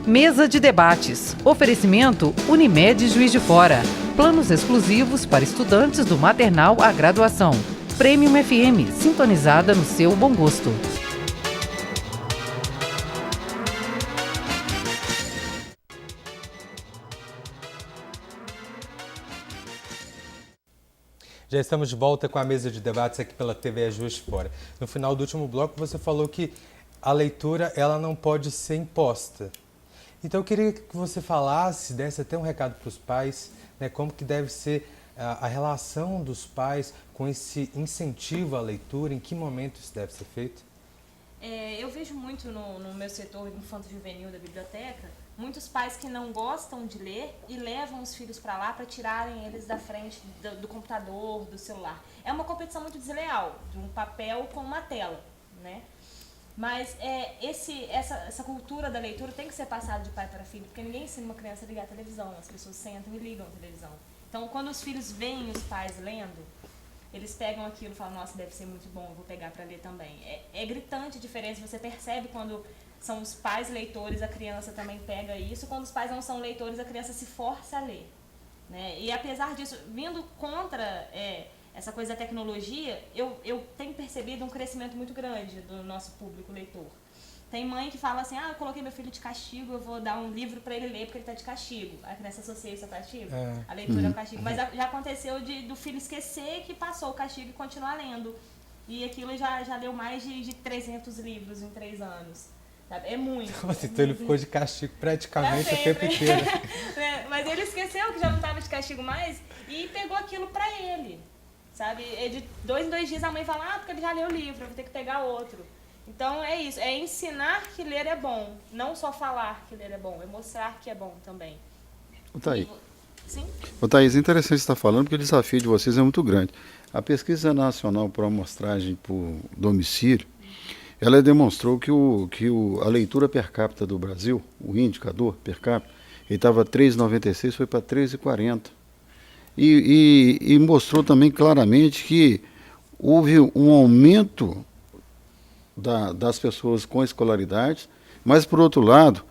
Mesa de debates. Oferecimento Unimed Juiz de Fora. Planos exclusivos para estudantes do maternal à graduação. Premium FM, sintonizada no seu bom gosto. Já estamos de volta com a mesa de debates aqui pela TV Juiz de Fora. No final do último bloco você falou que a leitura ela não pode ser imposta. Então eu queria que você falasse, desse até um recado para os pais, né, como que deve ser a relação dos pais com esse incentivo à leitura, em que momento isso deve ser feito? Eu vejo muito no meu setor infanto-juvenil da biblioteca, muitos pais que não gostam de ler e levam os filhos para lá para tirarem eles da frente do computador, do celular. É uma competição muito desleal, de um papel com uma tela, né? Mas essa cultura da leitura tem que ser passada de pai para filho, porque ninguém ensina uma criança a ligar a televisão, as pessoas sentam e ligam a televisão. Então, quando os filhos veem os pais lendo, eles pegam aquilo e falam, nossa, deve ser muito bom, eu vou pegar para ler também. É gritante a diferença, você percebe quando são os pais leitores, a criança também pega isso. Quando os pais não são leitores, a criança se força a ler, né? E apesar disso, vindo contra essa coisa da tecnologia, eu tenho percebido um crescimento muito grande do nosso público leitor. Tem mãe que fala assim, eu coloquei meu filho de castigo, eu vou dar um livro para ele ler porque ele está de castigo. A criança associa isso ao castigo, a leitura é o castigo. Mas já aconteceu do filho esquecer que passou o castigo e continuar lendo. E aquilo já deu mais de 300 livros em 3 anos. Sabe? É muito. Nossa, então ele ficou de castigo praticamente o tempo inteiro. Mas ele esqueceu que já não estava de castigo mais e pegou aquilo para ele. Sabe? De 2 em 2 dias a mãe fala, porque ele já leu o livro, eu vou ter que pegar outro. Então é isso, é ensinar que ler é bom, não só falar que ler é bom, é mostrar que é bom também. Thaís. Sim? Thaís, é interessante você estar falando, porque o desafio de vocês é muito grande. A pesquisa nacional por amostragem por domicílio, ela demonstrou que a leitura per capita do Brasil, o indicador per capita, ele estava 3,96, foi para 3,40. E mostrou também claramente que houve um aumento das pessoas com escolaridade, mas, por outro lado,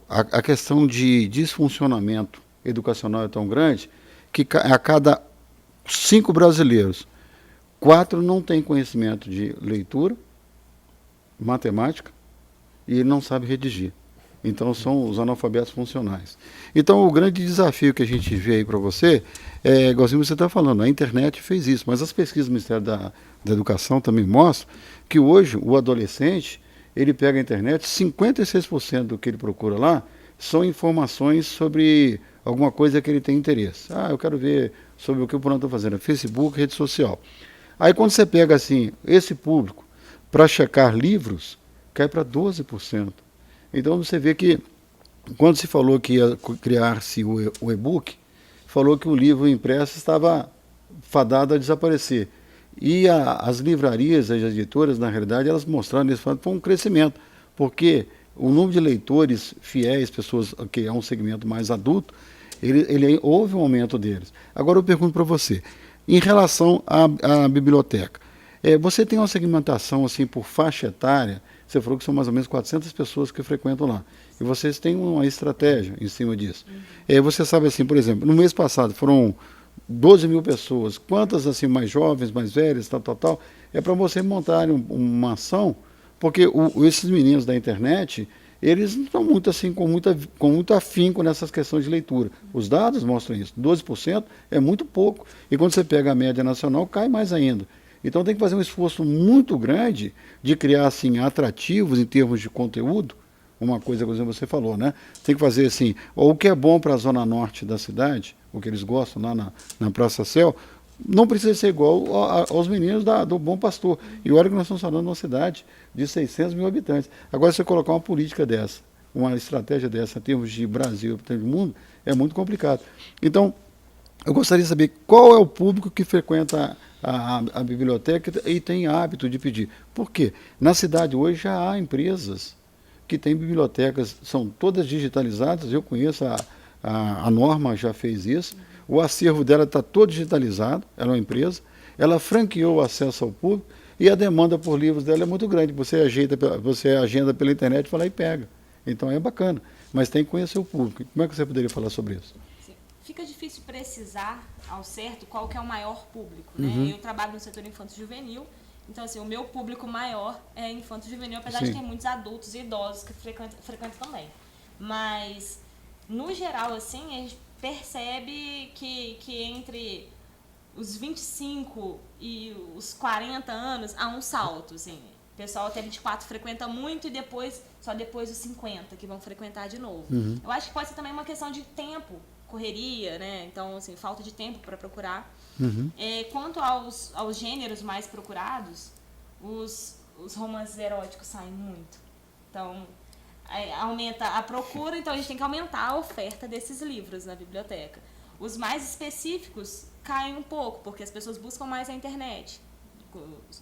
a questão de desfuncionamento educacional é tão grande que a cada 5 brasileiros, 4 não têm conhecimento de leitura, matemática, e não sabe redigir. Então, são os analfabetos funcionais. Então, o grande desafio que a gente vê aí para você, igualzinho você está falando, a internet fez isso, mas as pesquisas do Ministério da Educação também mostram que hoje o adolescente, ele pega a internet, 56% do que ele procura lá são informações sobre alguma coisa que ele tem interesse. Eu quero ver sobre o que o fulano está fazendo, Facebook, rede social. Aí quando você pega assim, esse público, para checar livros, cai para 12%. Então você vê que, quando se falou que ia criar-se o e-book, falou que o livro impresso estava fadado a desaparecer. E as livrarias, as editoras, na realidade, elas mostraram nesse fato um crescimento, porque o número de leitores fiéis, pessoas que é um segmento mais adulto, houve um aumento deles. Agora eu pergunto para você, em relação à biblioteca, você tem uma segmentação assim por faixa etária? Você falou que são mais ou menos 400 pessoas que frequentam lá. E vocês têm uma estratégia em cima disso. Você sabe assim, por exemplo, no mês passado foram 12 mil pessoas. Quantas assim mais jovens, mais velhas, tal. É para você montarem uma ação, porque esses meninos da internet, eles não estão muito assim, com muito afinco nessas questões de leitura. Os dados mostram isso. 12% é muito pouco. E quando você pega a média nacional, cai mais ainda. Então tem que fazer um esforço muito grande de criar assim, atrativos em termos de conteúdo, uma coisa que você falou, né? Tem que fazer assim, o que é bom para a zona norte da cidade, o que eles gostam lá na Praça Céu, não precisa ser igual aos meninos do Bom Pastor. E olha que nós estamos falando de uma cidade de 600 mil habitantes. Agora, se você colocar uma política dessa, uma estratégia dessa em termos de Brasil, em termos de mundo, é muito complicado. Então, eu gostaria de saber qual é o público que frequenta a biblioteca e tem hábito de pedir. Por quê? Na cidade hoje já há empresas que têm bibliotecas, são todas digitalizadas, eu conheço, a Norma já fez isso, o acervo dela está todo digitalizado, ela é uma empresa, ela franqueou o acesso ao público e a demanda por livros dela é muito grande. Você agenda pela internet, vai lá e pega. Então é bacana, mas tem que conhecer o público. Como é que você poderia falar sobre isso? Fica difícil precisar ao certo qual que é o maior público, né? Eu trabalho no setor infanto-juvenil, então assim, o meu público maior é infanto-juvenil, apesar de ter muitos adultos e idosos que frequentam também. Mas, no geral, assim, a gente percebe que entre os 25 e os 40 anos há um salto, assim. O pessoal até 24 frequenta muito e só depois dos 50 que vão frequentar de novo. Eu acho que pode ser também uma questão de tempo, correria, né? Então, assim, falta de tempo para procurar. Quanto aos gêneros mais procurados, os romances eróticos saem muito. Então, aumenta a procura, então a gente tem que aumentar a oferta desses livros na biblioteca. Os mais específicos caem um pouco, porque as pessoas buscam mais a internet.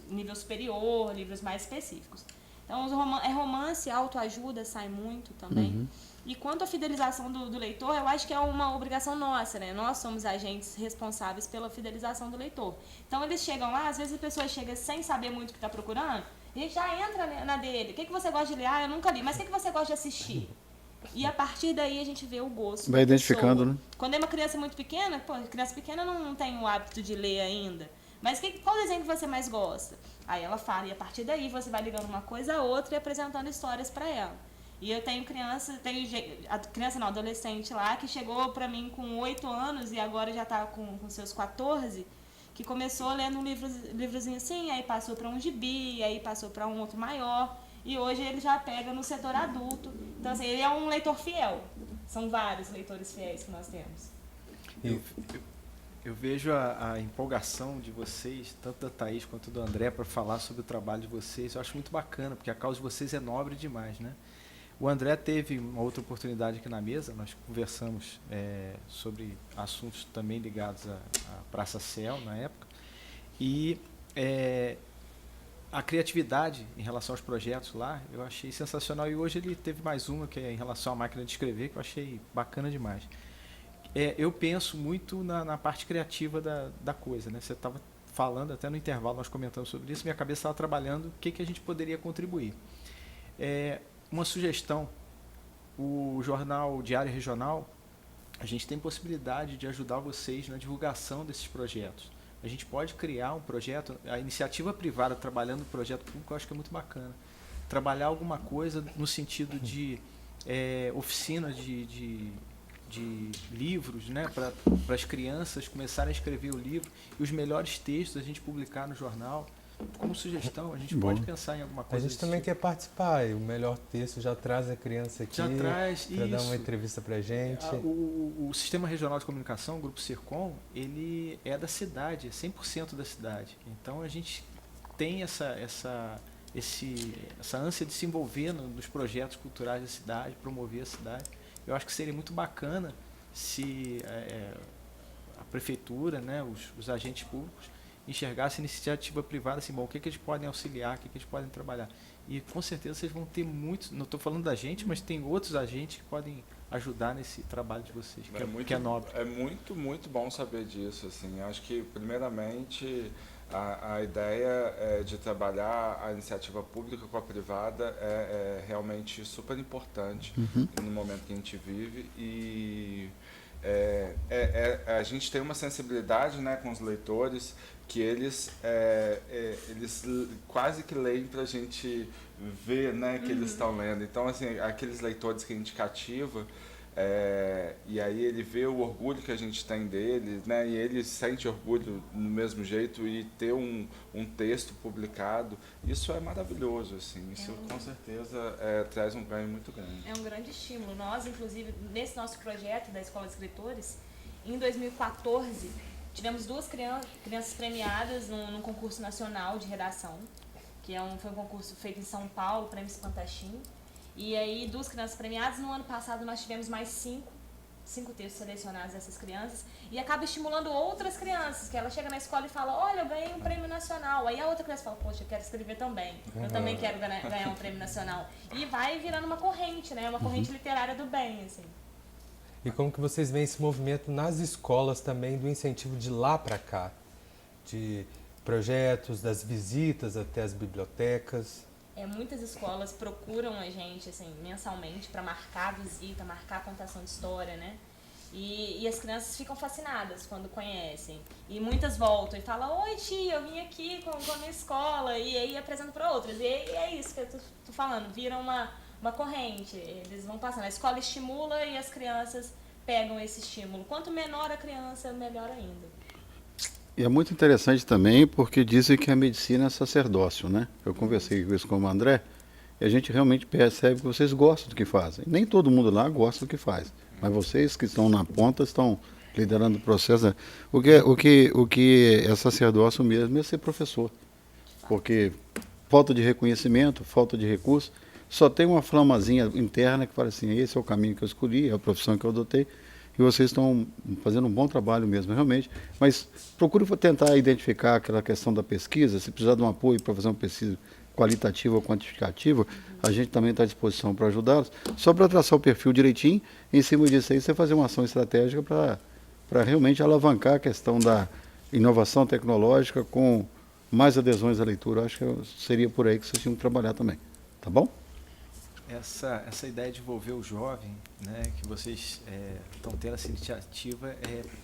Nível superior, livros mais específicos. Então, romance, autoajuda sai muito também. E quanto à fidelização do leitor, eu acho que é uma obrigação nossa, né? Nós somos agentes responsáveis pela fidelização do leitor. Então, eles chegam lá, às vezes a pessoa chega sem saber muito o que está procurando, a gente já entra na dele. O que você gosta de ler? Ah, eu nunca li. Mas o que você gosta de assistir? E a partir daí a gente vê o gosto. Vai identificando, né? Quando é uma criança muito pequena, criança pequena não tem o hábito de ler ainda. Mas qual desenho que você mais gosta? Aí ela fala, e a partir daí você vai ligando uma coisa a outra e apresentando histórias para ela. E eu tenho adolescente lá, que chegou para mim com 8 anos e agora já está com seus 14, que começou lendo um livrozinho assim, aí passou para um gibi, aí passou para um outro maior, e hoje ele já pega no setor adulto. Então, assim, ele é um leitor fiel. São vários leitores fiéis que nós temos. Eu vejo a empolgação de vocês, tanto da Thaís quanto do André, para falar sobre o trabalho de vocês. Eu acho muito bacana, porque a causa de vocês é nobre demais, né? O André teve uma outra oportunidade aqui na mesa, nós conversamos sobre assuntos também ligados à Praça Céu, na época, e a criatividade em relação aos projetos lá, eu achei sensacional, e hoje ele teve mais uma, que é em relação à máquina de escrever, que eu achei bacana demais. Eu penso muito na parte criativa da coisa, né? Você estava falando, até no intervalo nós comentamos sobre isso, minha cabeça estava trabalhando o que a gente poderia contribuir. Uma sugestão, o jornal Diário Regional, a gente tem possibilidade de ajudar vocês na divulgação desses projetos. A gente pode criar um projeto, a iniciativa privada trabalhando no projeto público, eu acho que é muito bacana. Trabalhar alguma coisa no sentido de oficina de livros, né, para as crianças começarem a escrever o livro e os melhores textos a gente publicar no jornal. Como sugestão, a gente pode pensar em alguma coisa. A gente também quer participar, e o melhor texto já traz a criança aqui para dar uma entrevista para a gente. O Sistema Regional de Comunicação, o Grupo Circom, ele é da cidade, é 100% da cidade. Então a gente tem essa ânsia de se envolver nos projetos culturais da cidade, promover a cidade. Eu acho que seria muito bacana se a prefeitura, né, os agentes públicos, enxergassem a iniciativa privada assim, bom, o que eles podem auxiliar, o que eles podem trabalhar. E com certeza vocês vão ter muitos, não estou falando da gente, mas tem outros agentes que podem ajudar nesse trabalho de vocês, que é nobre. É muito, muito bom saber disso. Assim. Acho que, primeiramente, a ideia de trabalhar a iniciativa pública com a privada é realmente super importante no momento que a gente vive. E a gente tem uma sensibilidade, né, com os leitores, que eles quase que leem para a gente ver, né, que eles estão lendo. Então, assim, aqueles leitores que a gente cativa, e aí ele vê o orgulho que a gente tem dele, né, e ele sente orgulho do mesmo jeito, e ter um texto publicado, isso é maravilhoso, assim, isso com certeza traz um ganho muito grande. É um grande estímulo. Nós, inclusive, nesse nosso projeto da Escola de Escritores, em 2014, tivemos 2 crianças premiadas num concurso nacional de redação, que foi um concurso feito em São Paulo, Prêmio Espantaxim. E aí, 2 crianças premiadas. No ano passado, nós tivemos mais 5 textos selecionados dessas crianças, e acaba estimulando outras crianças, que ela chega na escola e fala, olha, eu ganhei um prêmio nacional. Aí a outra criança fala, poxa, eu quero escrever também, eu também quero ganhar um prêmio nacional. E vai virando uma corrente, né? Uma corrente literária do bem, assim. E como que vocês veem esse movimento nas escolas também, do incentivo de lá para cá? De projetos, das visitas até as bibliotecas? Muitas escolas procuram a gente assim, mensalmente para marcar visita, marcar contação de história, né? E as crianças ficam fascinadas quando conhecem. E muitas voltam e falam, oi tia, eu vim aqui com a minha escola, e aí apresento para outras. E é isso que eu tô falando, vira uma corrente, eles vão passando. A escola estimula e as crianças pegam esse estímulo. Quanto menor a criança, melhor ainda. E é muito interessante também porque dizem que a medicina é sacerdócio, né? Eu conversei com isso com o André e a gente realmente percebe que vocês gostam do que fazem. Nem todo mundo lá gosta do que faz, mas vocês que estão na ponta estão liderando o processo. Né? O que é sacerdócio mesmo é ser professor, porque falta de reconhecimento, falta de recurso, só tem uma flamazinha interna que fala assim, esse é o caminho que eu escolhi, é a profissão que eu adotei. E vocês estão fazendo um bom trabalho mesmo, realmente. Mas procure tentar identificar aquela questão da pesquisa. Se precisar de um apoio para fazer uma pesquisa qualitativa ou quantitativa, a gente também está à disposição para ajudá-los. Só para traçar o perfil direitinho, em cima disso aí, você fazer uma ação estratégica para realmente alavancar a questão da inovação tecnológica com mais adesões à leitura. Acho que seria por aí que vocês tinham que trabalhar também. Tá bom? Essa ideia de envolver o jovem, né, que vocês estão tendo essa iniciativa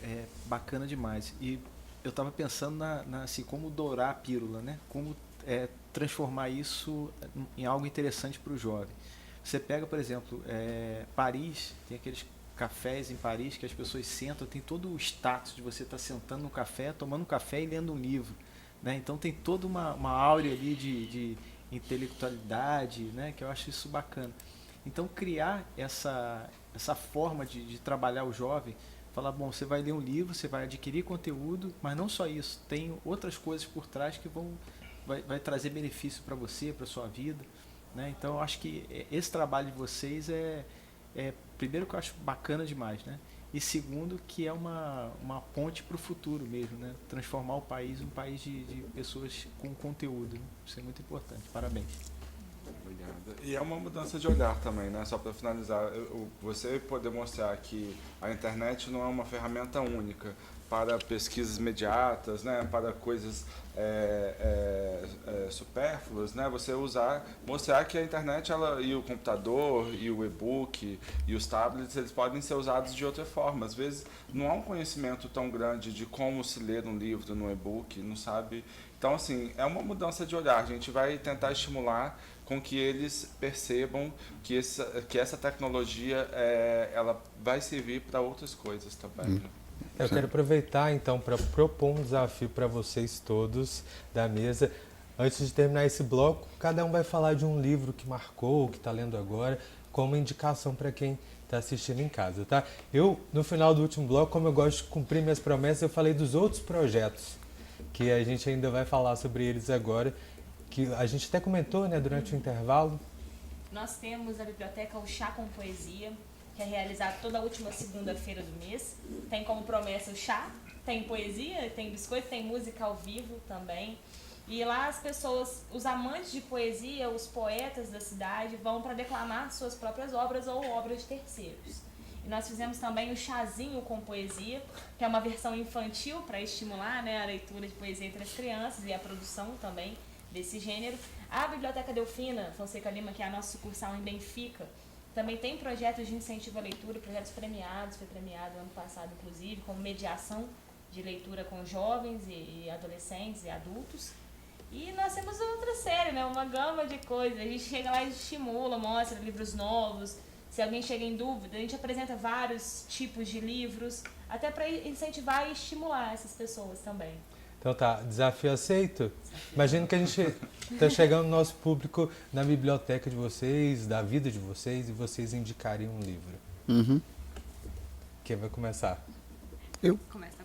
é bacana demais. E eu estava pensando assim, como dourar a pílula, né, como transformar isso em algo interessante para o jovem. Você pega, por exemplo, Paris, tem aqueles cafés em Paris que as pessoas sentam, tem todo o status de você estar sentando no café, tomando um café e lendo um livro. Né? Então tem toda uma áurea ali de intelectualidade, né, que eu acho isso bacana. Então criar essa forma de trabalhar o jovem, falar, bom, você vai ler um livro, você vai adquirir conteúdo, mas não só isso, tem outras coisas por trás que vai trazer benefício para você, para sua vida, né? Então eu acho que esse trabalho de vocês primeiro que eu acho bacana demais, né? E segundo, que é uma ponte para o futuro mesmo, né? Transformar o país em um país de pessoas com conteúdo. Né? Isso é muito importante. Parabéns. Obrigado. E é uma mudança de olhar também, né? Só para finalizar, você poder mostrar que a internet não é uma ferramenta única para pesquisas imediatas, né? Para coisas supérfluas, né? Você mostrar que a internet e o computador e o e-book e os tablets, eles podem ser usados de outra forma. Às vezes não há um conhecimento tão grande de como se ler um livro no e-book, não sabe. Então, assim, é uma mudança de olhar. A gente vai tentar estimular com que eles percebam que essa tecnologia ela vai servir para outras coisas também. Né? Eu quero aproveitar, então, para propor um desafio para vocês todos da mesa. Antes de terminar esse bloco, cada um vai falar de um livro que marcou, que está lendo agora, como indicação para quem está assistindo em casa, tá? Eu, no final do último bloco, como eu gosto de cumprir minhas promessas, eu falei dos outros projetos, que a gente ainda vai falar sobre eles agora, que a gente até comentou, né, durante o intervalo. Nós temos na biblioteca o Chá com Poesia, que é realizado toda a última segunda-feira do mês. Tem como promessa o chá, tem poesia, tem biscoito, tem música ao vivo também. E lá as pessoas, os amantes de poesia, os poetas da cidade, vão para declamar suas próprias obras ou obras de terceiros. E nós fizemos também o Chazinho com Poesia, que é uma versão infantil para estimular, né, a leitura de poesia entre as crianças e a produção também desse gênero. A Biblioteca Delfina Fonseca Lima, que é a nossa sucursal em Benfica, também tem projetos de incentivo à leitura, projetos premiados, foi premiado ano passado, inclusive, como mediação de leitura com jovens e adolescentes e adultos. E nós temos outra série, né? Uma gama de coisas. A gente chega lá e estimula, mostra livros novos. Se alguém chega em dúvida, a gente apresenta vários tipos de livros, até para incentivar e estimular essas pessoas também. Então tá, desafio aceito? Imagino que a gente está chegando no nosso público na biblioteca de vocês, da vida de vocês, e vocês indicariam um livro. Uhum. Quem vai começar? Eu. Começa.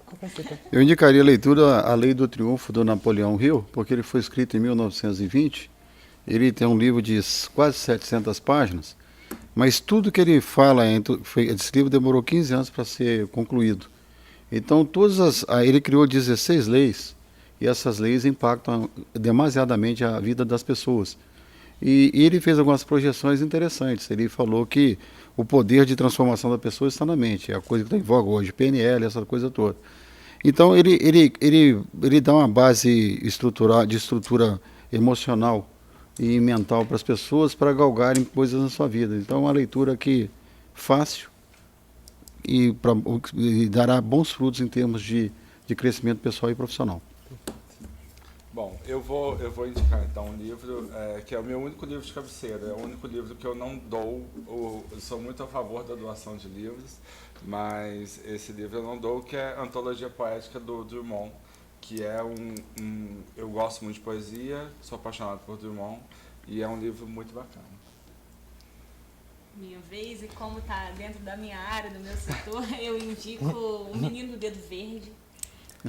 Eu indicaria a leitura A Lei do Triunfo, do Napoleão Hill, porque ele foi escrito em 1920. Ele tem um livro de quase 700 páginas, mas tudo que ele fala, esse livro demorou 15 anos para ser concluído. Então, ele criou 16 leis, e essas leis impactam demasiadamente a vida das pessoas. E ele fez algumas projeções interessantes. Ele falou que o poder de transformação da pessoa está na mente, é a coisa que está em voga hoje, PNL, essa coisa toda. Então, ele dá uma base de estrutura emocional e mental para as pessoas para galgarem coisas na sua vida. Então é uma leitura que fácil e dará bons frutos em termos de crescimento pessoal e profissional. Bom, eu vou indicar então um livro que é o meu único livro de cabeceira, é o único livro que eu não dou, eu sou muito a favor da doação de livros, mas esse livro eu não dou, que é Antologia Poética do Drummond, que é eu gosto muito de poesia, sou apaixonado por Drummond, e é um livro muito bacana. Minha vez, e como está dentro da minha área, do meu setor, eu indico O Menino do Dedo Verde,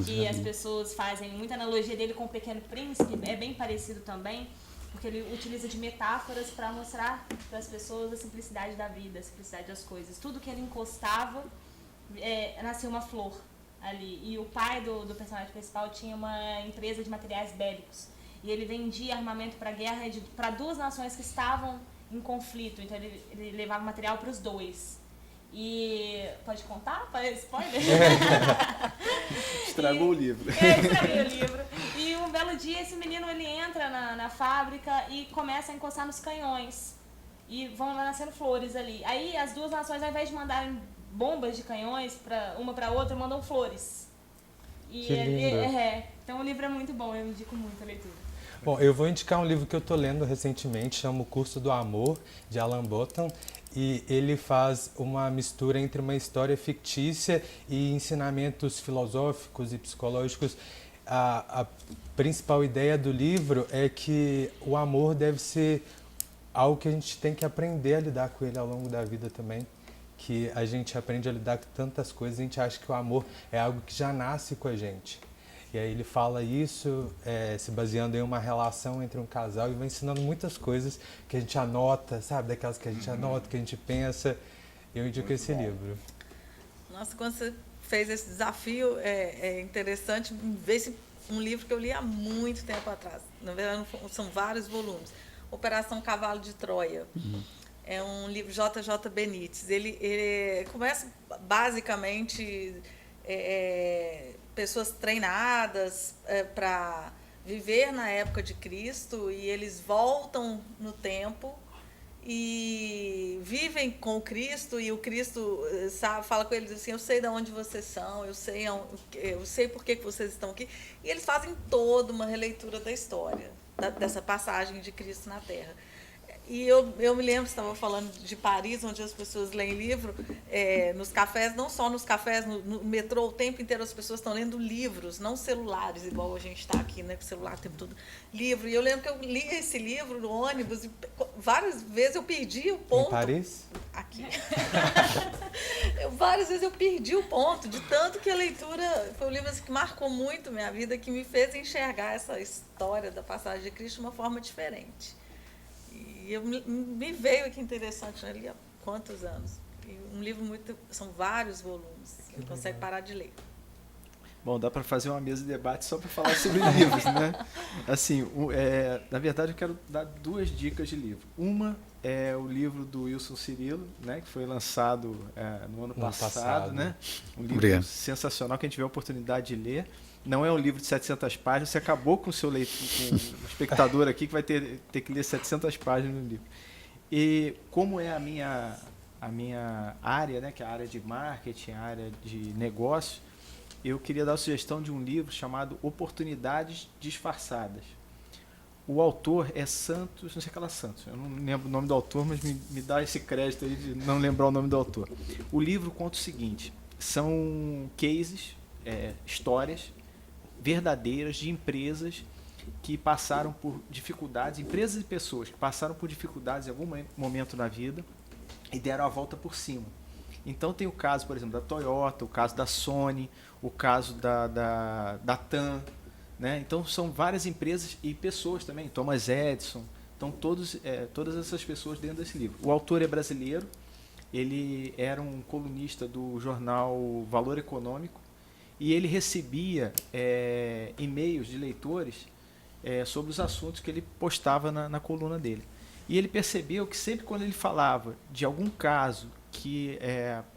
que as pessoas fazem muita analogia dele com o Pequeno Príncipe, é bem parecido também, porque ele utiliza de metáforas para mostrar para as pessoas a simplicidade da vida, a simplicidade das coisas. Tudo que ele encostava, nascia uma flor ali. E o pai do personagem principal tinha uma empresa de materiais bélicos, e ele vendia armamento para a guerra para duas nações que estavam em conflito, então ele levava material para os dois. E pode contar? Spoiler? Estragou o livro. Estraguei o livro. E um belo dia esse menino ele entra na fábrica e começa a encostar nos canhões. E vão nascendo flores ali. Aí as duas nações, ao invés de mandarem bombas de canhões uma para outra, mandam flores. E que lindo. Então o livro é muito bom, eu indico muito a leitura. Bom, eu vou indicar um livro que eu estou lendo recentemente, chama O Curso do Amor, de Alan Bottom, e ele faz uma mistura entre uma história fictícia e ensinamentos filosóficos e psicológicos. A principal ideia do livro é que o amor deve ser algo que a gente tem que aprender a lidar com ele ao longo da vida também, que a gente aprende a lidar com tantas coisas, a gente acha que o amor é algo que já nasce com a gente. E aí ele fala isso se baseando em uma relação entre um casal e vai ensinando muitas coisas que a gente anota, sabe? Daquelas que a gente anota, que a gente pensa. Eu indico esse livro. Nossa, quando você fez esse desafio, é interessante ver um livro que eu li há muito tempo atrás. Na verdade, são vários volumes. Operação Cavalo de Troia. É um livro J.J. Benítez. Ele começa basicamente... pessoas treinadas para viver na época de Cristo, e eles voltam no tempo e vivem com o Cristo, e o Cristo fala com eles assim: eu sei de onde vocês são, eu sei por que vocês estão aqui, e eles fazem toda uma releitura da história, dessa passagem de Cristo na Terra. E eu me lembro, você estava falando de Paris, onde as pessoas leem livro, nos cafés, não só nos cafés, no metrô, o tempo inteiro as pessoas estão lendo livros, não celulares, igual a gente está aqui, né, com o celular o tempo todo, livro. E eu lembro que eu li esse livro no ônibus, e várias vezes eu perdi o ponto. Em Paris? Aqui. Várias vezes eu perdi o ponto, de tanto que a leitura foi um livro que marcou muito minha vida, que me fez enxergar essa história da passagem de Cristo de uma forma diferente. E me veio aqui interessante, né? Ali há quantos anos? E um livro são vários volumes, você não consegue parar de ler. Bom, dá para fazer uma mesa de debate só para falar sobre livros, né? Assim, na verdade eu quero dar duas dicas de livro. Uma é o livro do Wilson Cirilo, né, que foi lançado no ano passado, né? Um livro sensacional que a gente tiver a oportunidade de ler. Não é um livro de 700 páginas, você acabou com o seu leitor, com o espectador aqui que vai ter que ler 700 páginas no livro. E como é a minha área, né, que é a área de marketing, a área de negócio, eu queria dar a sugestão de um livro chamado Oportunidades Disfarçadas. O autor é Santos, não sei aquela Santos, eu não lembro o nome do autor, mas me dá esse crédito aí de não lembrar o nome do autor. O livro conta o seguinte: são cases, histórias verdadeiras de empresas que passaram por dificuldades, empresas e pessoas que passaram por dificuldades em algum momento na vida e deram a volta por cima. Então tem o caso, por exemplo, da Toyota, o caso da Sony, o caso da TAM, né? Então são várias empresas e pessoas também, Thomas Edison, então todas essas pessoas dentro desse livro. O autor é brasileiro, ele era um colunista do jornal Valor Econômico, e ele recebia e-mails de leitores sobre os assuntos que ele postava na coluna dele. E ele percebeu que sempre quando ele falava de algum caso que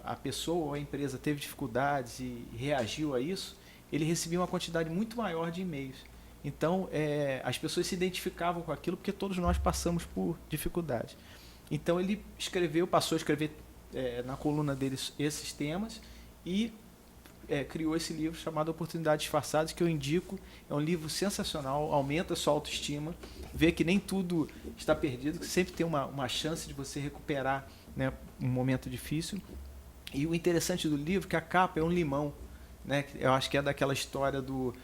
a pessoa ou a empresa teve dificuldades e reagiu a isso, ele recebia uma quantidade muito maior de e-mails. Então, as pessoas se identificavam com aquilo porque todos nós passamos por dificuldades. Então, ele passou a escrever na coluna dele esses temas e criou esse livro chamado Oportunidades Disfarçadas, que eu indico. É um livro sensacional, aumenta a sua autoestima, vê que nem tudo está perdido, que sempre tem uma chance de você recuperar, né, um momento difícil. E o interessante do livro é que a capa é um limão, né? Eu acho que é daquela história do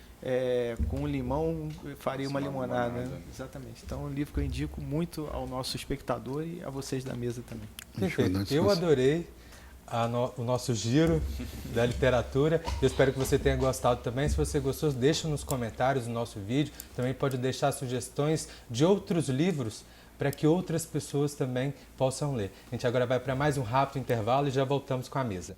com um limão eu faria uma limonada, né? Exatamente. Então é um livro que eu indico muito ao nosso espectador e a vocês da mesa também. Perfeito. Eu adorei o nosso giro da literatura. Eu espero que você tenha gostado também. Se você gostou, deixa nos comentários do nosso vídeo. Também pode deixar sugestões de outros livros para que outras pessoas também possam ler. A gente agora vai para mais um rápido intervalo e já voltamos com a mesa.